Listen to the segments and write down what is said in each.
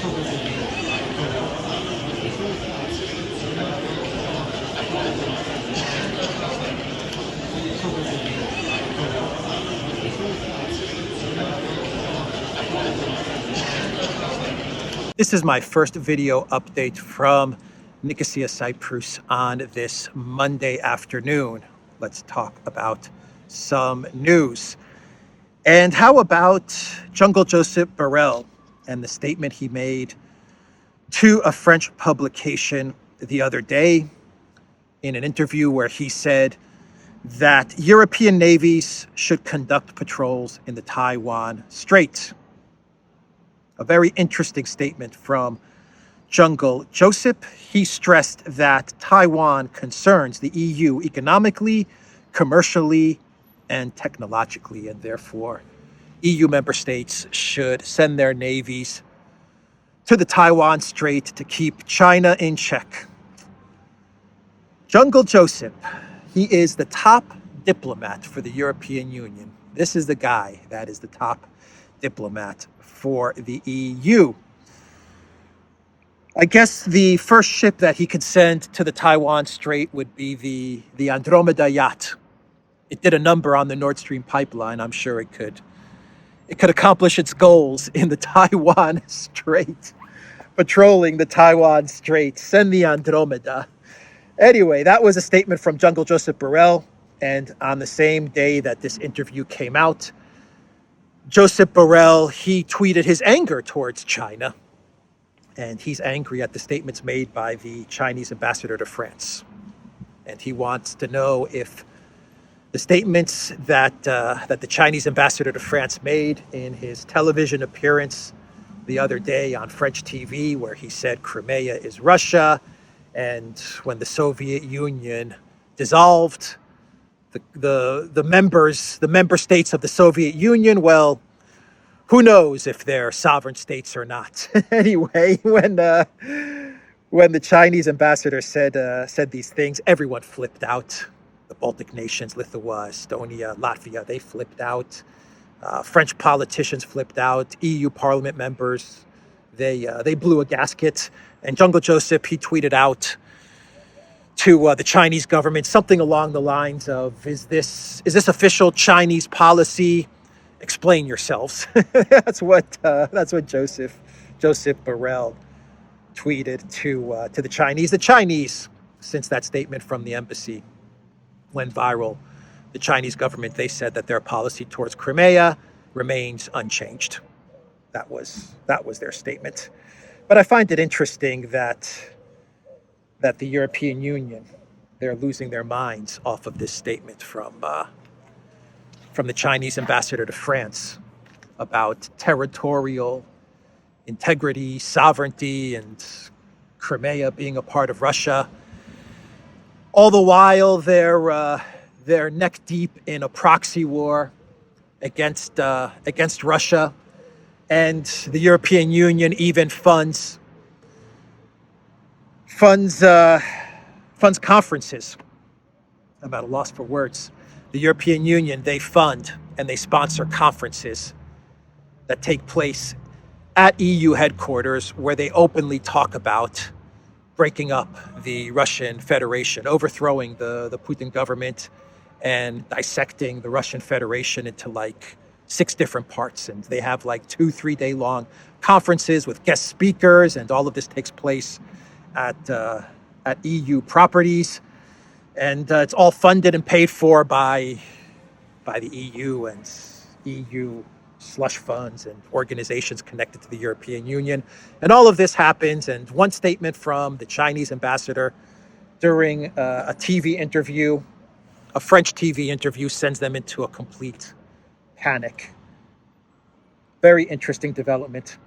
This is my first video update from Nicosia, Cyprus on this Monday afternoon. Let's talk about some news. And how about Jungle Joseph Borrell and the statement he made to a French publication the other day in an interview where he said that European navies should conduct patrols in the Taiwan Strait. A very interesting statement from Jungle Joseph. He stressed that Taiwan concerns the EU economically, commercially, and technologically, and therefore EU member states should send their navies to the Taiwan Strait to keep China in check. Jungle Joseph, he is the top diplomat for the European Union. This is the guy that is the top diplomat for the EU. I guess the first ship that he could send to the Taiwan Strait would be the Andromeda yacht. It did a number on the Nord Stream pipeline. I'm sure it could accomplish its goals in the Taiwan Strait, patrolling the Taiwan Strait. Send the Andromeda. Anyway, that was a statement from Jungle Joseph Borrell. And on the same day that this interview came out, Joseph Borrell, he tweeted his anger towards China. And he's angry at the statements made by the Chinese ambassador to France. And he wants to know if the statements that the Chinese ambassador to France made in his television appearance the other day on French TV, where he said Crimea is Russia, and when the Soviet Union dissolved, the member states of the Soviet Union, well, who knows if they're sovereign states or not. Anyway, when the Chinese ambassador said these things, everyone flipped out. The Baltic nations, Lithuania, Estonia, Latvia, they flipped out. French politicians flipped out. EU Parliament members, they blew a gasket. And Jungle Joseph, he tweeted out to the Chinese government something along the lines of, is this official Chinese policy? Explain yourselves. That's what Joseph Borrell tweeted to the Chinese. The Chinese, since that statement from the embassy went viral, the Chinese government, they said that their policy towards Crimea remains unchanged. That was their statement. But I find it interesting that the European Union, they're losing their minds off of this statement from the Chinese ambassador to France about territorial integrity, sovereignty, and Crimea being a part of Russia. All the while, they're neck deep in a proxy war against Russia, and the European Union even funds conferences. I'm at a loss for words. The European Union, they fund and they sponsor conferences that take place at EU headquarters where they openly talk about breaking up the Russian Federation, overthrowing the Putin government, and dissecting the Russian Federation into like 6 different parts. And they have like 2-3 day long conferences with guest speakers, and all of this takes place at EU properties. And it's all funded and paid for by the EU and EU slush funds and organizations connected to the European Union. And all of this happens, and one statement from the Chinese ambassador during a TV interview, a French TV interview, sends them into a complete panic. Very interesting development.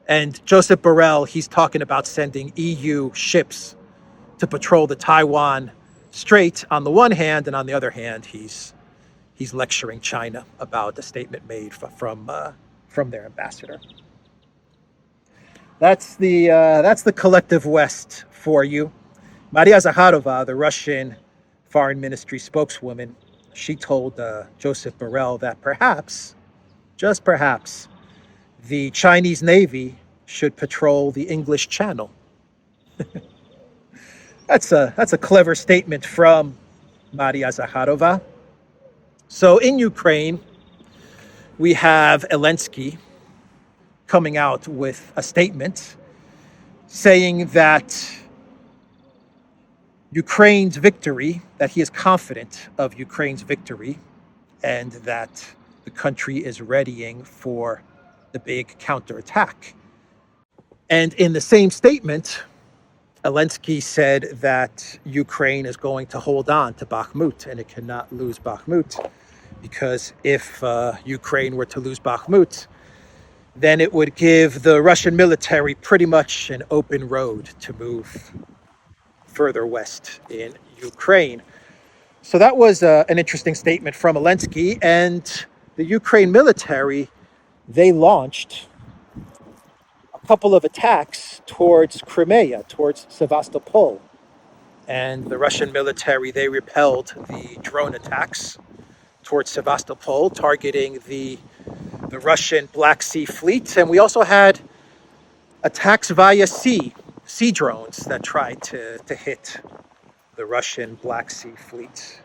And Joseph Borrell, he's talking about sending EU ships to patrol the Taiwan Strait on the one hand, and on the other hand, he's lecturing China about a statement made from their ambassador. That's the collective West for you. Maria Zakharova, the Russian foreign ministry spokeswoman, she told Joseph Borrell that perhaps, just perhaps, the Chinese Navy should patrol the English Channel. That's a clever statement from Maria Zakharova. So in Ukraine, we have Elensky coming out with a statement saying that Ukraine's victory, that he is confident of Ukraine's victory, and that the country is readying for the big counterattack. And in the same statement, Elensky said that Ukraine is going to hold on to Bakhmut and it cannot lose Bakhmut, because if Ukraine were to lose Bakhmut, then it would give the Russian military pretty much an open road to move further west in Ukraine. So that was an interesting statement from Elensky. And the Ukraine military, they launched a couple of attacks towards Crimea, towards Sevastopol. And the Russian military, they repelled the drone attacks towards Sevastopol, targeting the Russian Black Sea fleet. And we also had attacks via sea drones that tried to hit the Russian Black Sea fleet.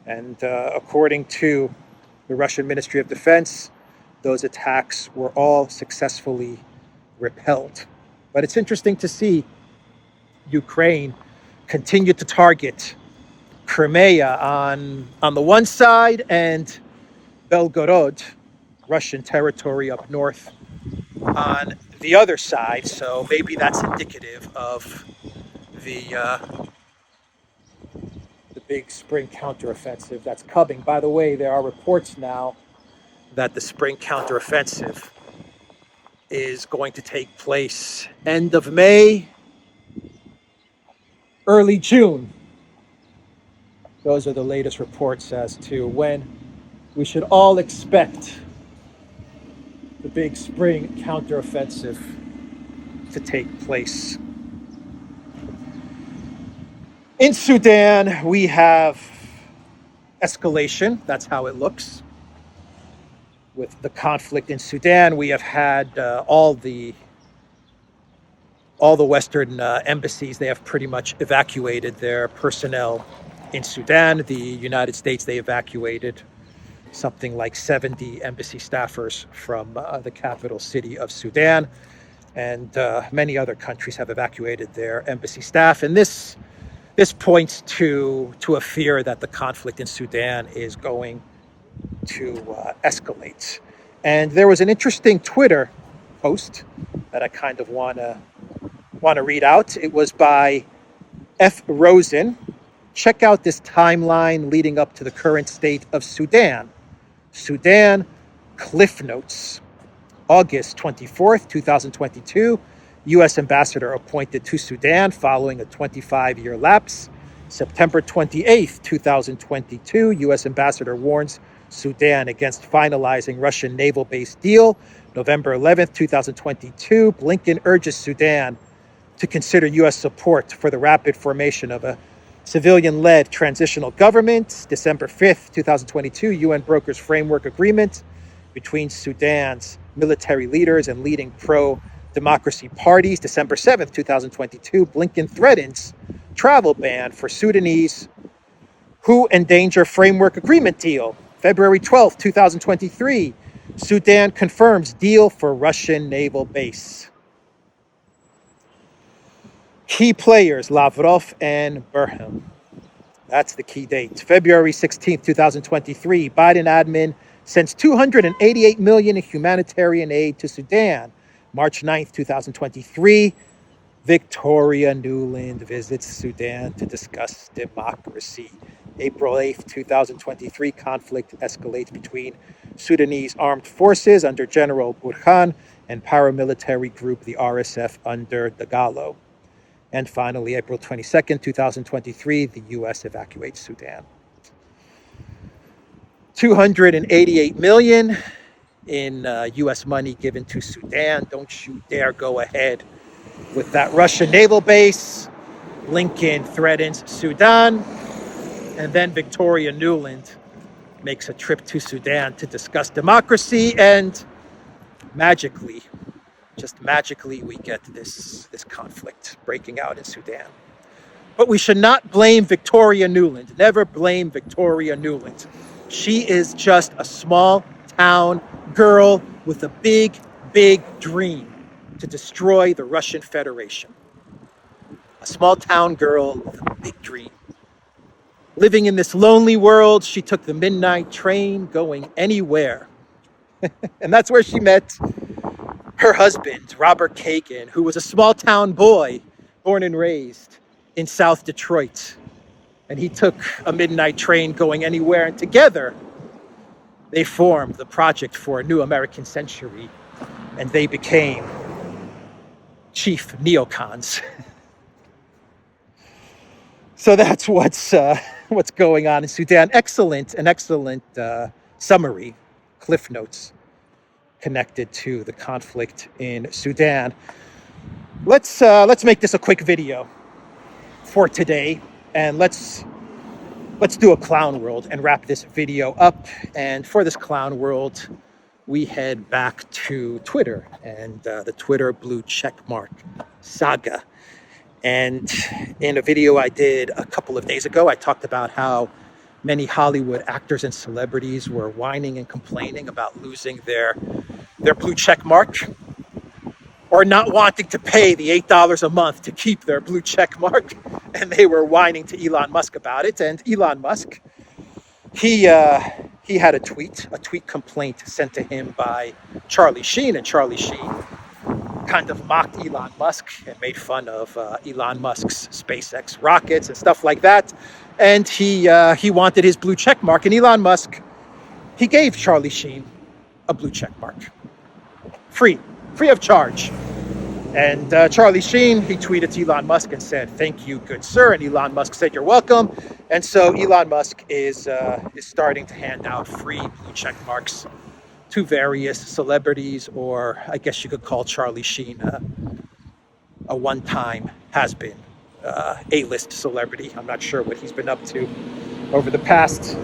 And according to the Russian Ministry of Defense, those attacks were all successfully repelled. But it's interesting to see Ukraine continue to target Crimea on the one side and Belgorod, Russian territory up north, on the other side. So maybe that's indicative of the big spring counteroffensive that's coming. By the way, there are reports now that the spring counteroffensive is going to take place end of May, early June. Those are the latest reports as to when we should all expect the big spring counteroffensive to take place. In Sudan, we have escalation. That's how it looks. With the conflict in Sudan, we have had all the Western embassies. They have pretty much evacuated their personnel in Sudan. The United States, they evacuated something like 70 embassy staffers from the capital city of Sudan. And many other countries have evacuated their embassy staff. And this points to a fear that the conflict in Sudan is going to escalate. And there was an interesting Twitter post that I kind of want to read out. It was by F. Rosen. Check out this timeline leading up to the current state of Sudan. Sudan Cliff Notes. August 24th, 2022. U.S. ambassador appointed to Sudan following a 25-year lapse. September 28th, 2022, U.S. ambassador warns Sudan against finalizing Russian naval base deal. November 11th, 2022, Blinken urges Sudan to consider U.S. support for the rapid formation of a civilian-led transitional government. December 5th, 2022, UN brokers framework agreement between Sudan's military leaders and leading pro-democracy parties. December 7th, 2022, Blinken threatens travel ban for Sudanese who endanger framework agreement deal. February 12th, 2023, Sudan confirms deal for Russian naval base. Key players, Lavrov and Borrell. That's the key date. February 16th, 2023, Biden admin sends $288 million in humanitarian aid to Sudan. March 9th, 2023, Victoria Nuland visits Sudan to discuss democracy. April 8th, 2023, conflict escalates between Sudanese armed forces under General Burhan and paramilitary group the RSF under Dagalo. And finally, April 22nd, 2023, the U.S. evacuates Sudan. $288 million in U.S. money given to Sudan. Don't you dare go ahead with that Russian naval base. Blinken threatens Sudan. And then Victoria Nuland makes a trip to Sudan to discuss democracy. And magically, Just magically, we get this conflict breaking out in Sudan. But we should not blame Victoria Nuland. Never blame Victoria Nuland. She is just a small town girl with a big, big dream to destroy the Russian Federation. A small town girl with a big dream. Living in this lonely world, she took the midnight train going anywhere. And that's where she met her husband, Robert Kagan, who was a small town boy born and raised in South Detroit. And he took a midnight train going anywhere, and together they formed the Project for a New American Century, and they became chief neocons. So that's what's going on in Sudan. An excellent summary, cliff notes connected to the conflict in Sudan. Let's make this a quick video for today, and let's do a clown world and wrap this video up. And for this clown world, we head back to Twitter and the Twitter blue checkmark saga. And in a video I did a couple of days ago, I talked about how many Hollywood actors and celebrities were whining and complaining about losing their blue check mark, or not wanting to pay the $8 a month to keep their blue check mark. And they were whining to Elon Musk about it. And Elon Musk, he had a tweet complaint sent to him by Charlie Sheen, and Charlie Sheen kind of mocked Elon Musk and made fun of Elon Musk's SpaceX rockets and stuff like that. And he wanted his blue check mark, and Elon Musk, he gave Charlie Sheen a blue check mark, free of charge. And Charlie Sheen, he tweeted to Elon Musk and said, "Thank you, good sir." And Elon Musk said, "You're welcome." And so Elon Musk is starting to hand out free blue check marks to various celebrities, or I guess you could call Charlie Sheen a one-time has-been A-list celebrity. I'm not sure what he's been up to over the past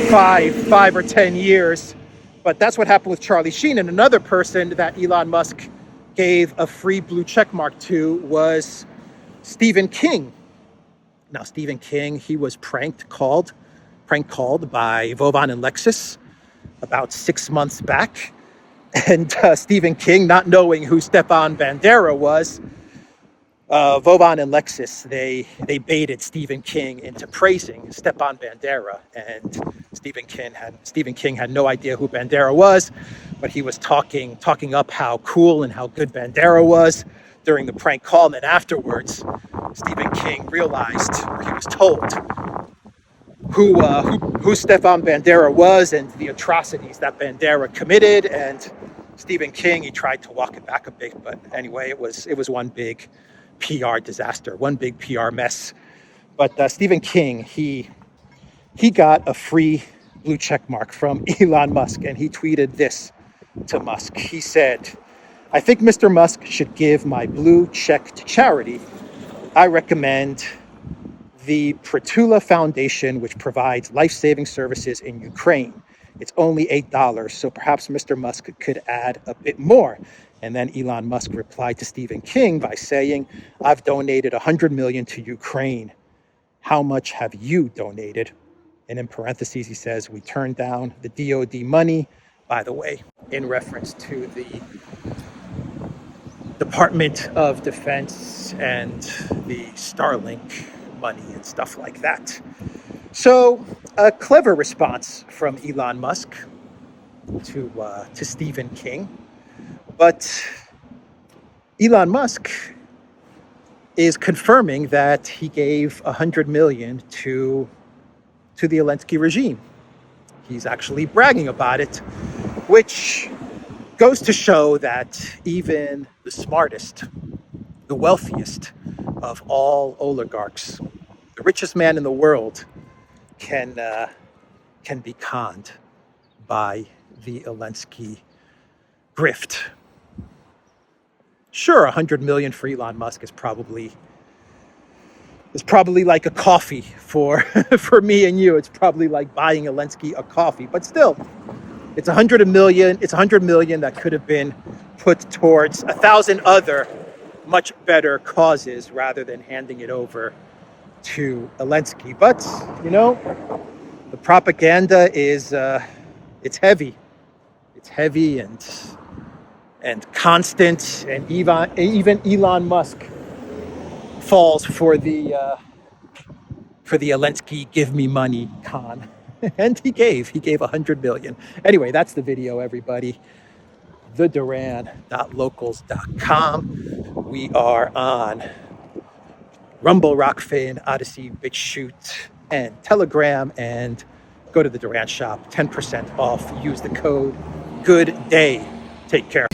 five or 10 years, but that's what happened with Charlie Sheen. And another person that Elon Musk gave a free blue check mark to was Stephen King. Now, Stephen King, he was prank called by Vovan and Lexus about 6 months back. And Stephen King, not knowing who Stepan Bandera was, Vovan and Lexus, they baited Stephen King into praising Stepan Bandera. And Stephen King had no idea who Bandera was, but he was talking up how cool and how good Bandera was during the prank call. And then afterwards, Stephen King realized, or he was told, who Stepan Bandera was and the atrocities that Bandera committed. And Stephen King, he tried to walk it back a bit, but anyway, it was one big PR disaster, one big PR mess. But Stephen King, he got a free blue check mark from Elon Musk, and he tweeted this to Musk. He said, "I think Mr. Musk should give my blue check to charity. I recommend the Pritula Foundation, which provides life-saving services in Ukraine. It's only $8, so perhaps Mr. Musk could add a bit more." And then Elon Musk replied to Stephen King by saying, "I've donated $100 million to Ukraine. How much have you donated?" And in parentheses, he says, "We turned down the DOD money," by the way, in reference to the Department of Defense and the Starlink money and stuff like that. So a clever response from Elon Musk to Stephen King. But Elon Musk is confirming that he gave $100 million to the Elensky regime. He's actually bragging about it, which goes to show that even the smartest, the wealthiest of all oligarchs, the richest man in the world, can be conned by the Elensky grift. Sure, $100 million for Elon Musk is probably like a coffee for me and you. It's probably like buying Elensky a coffee, but still, it's $100 million. It's $100 million that could have been put towards 1,000 other much better causes rather than handing it over to Elensky. But, you know, the propaganda is, it's heavy. It's heavy and constant, and even Elon Musk falls for the Elensky give me money con. And he gave 100 million. Anyway, that's the video, everybody. theduran.locals.com. We are on Rumble, Rockfin, ODYSEE, BitChute, and Telegram. And go to the Duran shop, 10% off. Use the code GOOD DAY. Take care.